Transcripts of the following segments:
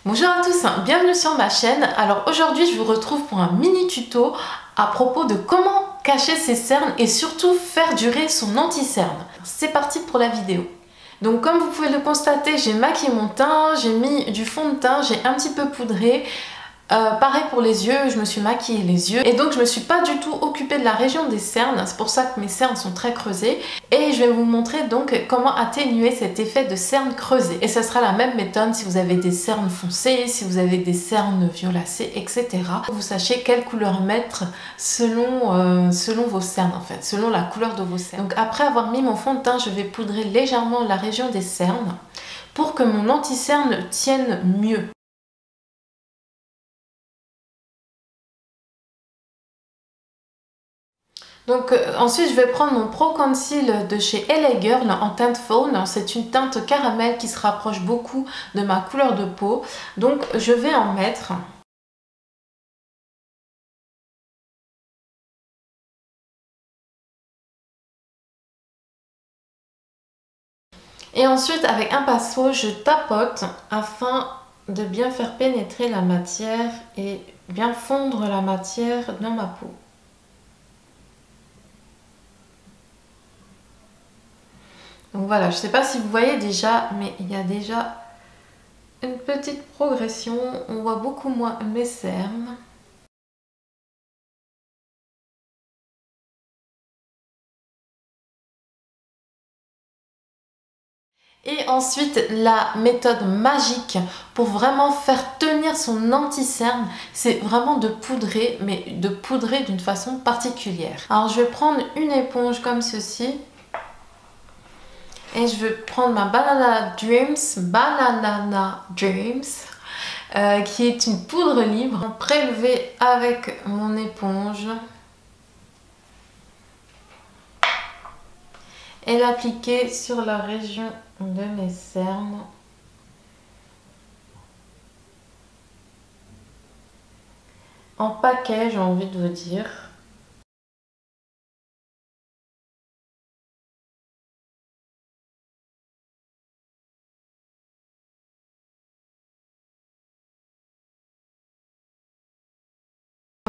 Bonjour à tous, bienvenue sur ma chaîne. Alors aujourd'hui je vous retrouve pour un mini tuto à propos de comment cacher ses cernes et surtout faire durer son anti-cerne. C'est parti pour la vidéo. Donc comme vous pouvez le constater, j'ai maquillé mon teint, j'ai mis du fond de teint, j'ai un petit peu poudré. Pareil pour les yeux, je me suis maquillée les yeux et donc je me suis pas du tout occupée de la région des cernes, c'est pour ça que mes cernes sont très creusées et je vais vous montrer donc comment atténuer cet effet de cernes creusées. Et ce sera la même méthode si vous avez des cernes foncées, si vous avez des cernes violacées, etc. Vous sachez quelle couleur mettre selon vos cernes en fait, selon la couleur de vos cernes. Donc après avoir mis mon fond de teint, je vais poudrer légèrement la région des cernes pour que mon anti-cerne tienne mieux. Donc ensuite je vais prendre mon Pro Conceal de chez LA Girl en teinte faune. C'est une teinte caramel qui se rapproche beaucoup de ma couleur de peau. Donc je vais en mettre. Et ensuite avec un pinceau je tapote afin de bien faire pénétrer la matière et bien fondre la matière dans ma peau. Donc voilà, je ne sais pas si vous voyez déjà, mais il y a déjà une petite progression. On voit beaucoup moins mes cernes. Et ensuite, la méthode magique pour vraiment faire tenir son anti-cerne, c'est vraiment de poudrer, mais de poudrer d'une façon particulière. Alors je vais prendre une éponge comme ceci. Et je vais prendre ma Banana Dreams, qui est une poudre libre, prélever avec mon éponge et l'appliquer sur la région de mes cernes. En paquet, j'ai envie de vous dire.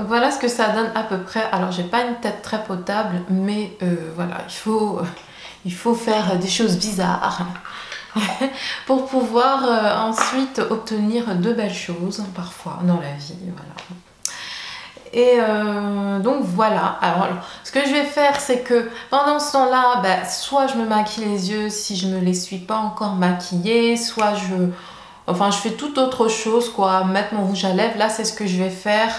Voilà ce que ça donne à peu près. Alors j'ai pas une tête très potable, mais voilà, il faut faire des choses bizarres pour pouvoir ensuite obtenir de belles choses parfois dans la vie. Voilà. Et donc voilà, alors ce que je vais faire c'est que pendant ce temps là, soit je me maquille les yeux si je ne les suis pas encore maquillés, soit je fais toute autre chose quoi, mettre mon rouge à lèvres. Là c'est ce que je vais faire.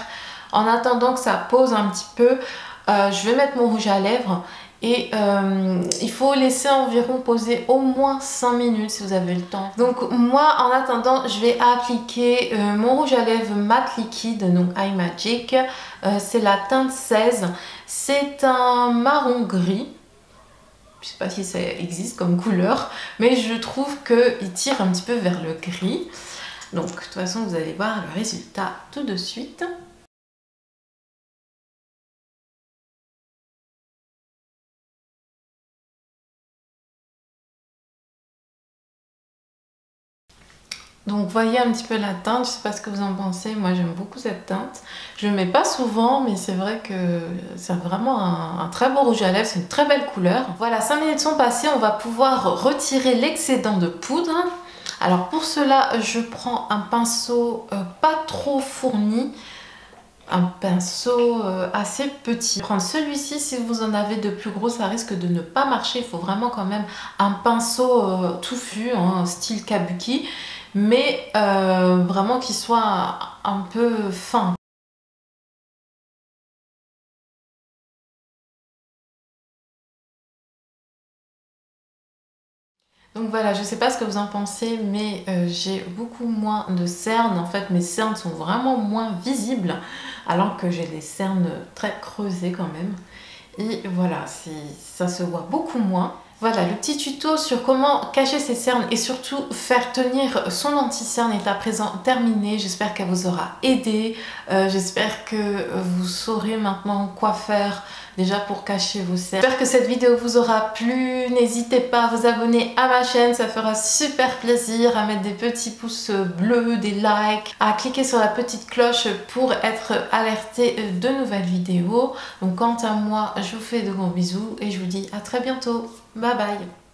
En attendant que ça pose un petit peu, je vais mettre mon rouge à lèvres et il faut laisser environ poser au moins 5 minutes si vous avez le temps. Donc moi en attendant je vais appliquer mon rouge à lèvres mat liquide, donc Eye Magic. C'est la teinte 16, c'est un marron gris. Je sais pas si ça existe comme couleur, mais je trouve qu'il tire un petit peu vers le gris. Donc de toute façon vous allez voir le résultat tout de suite. Donc voyez un petit peu la teinte, je sais pas ce que vous en pensez, moi j'aime beaucoup cette teinte. Je ne mets pas souvent mais c'est vrai que c'est vraiment un très beau rouge à lèvres, c'est une très belle couleur. Voilà, 5 minutes sont passées, on va pouvoir retirer l'excédent de poudre. Alors pour cela je prends un pinceau pas trop fourni, un pinceau assez petit. Prendre celui-ci, si vous en avez de plus gros ça risque de ne pas marcher, il faut vraiment quand même un pinceau touffu, hein, style kabuki. Mais vraiment qu'il soit un peu fin. Donc voilà, je sais pas ce que vous en pensez, mais j'ai beaucoup moins de cernes. En fait, mes cernes sont vraiment moins visibles, alors que j'ai des cernes très creusées quand même. Et voilà, ça se voit beaucoup moins. Voilà, le petit tuto sur comment cacher ses cernes et surtout faire tenir son anti-cerne est à présent terminé. J'espère qu'elle vous aura aidé. J'espère que vous saurez maintenant quoi faire déjà pour cacher vos cernes. J'espère que cette vidéo vous aura plu. N'hésitez pas à vous abonner à ma chaîne, ça fera super plaisir, à mettre des petits pouces bleus, des likes, à cliquer sur la petite cloche pour être alerté de nouvelles vidéos. Donc quant à moi, je vous fais de gros bisous et je vous dis à très bientôt. Bye bye.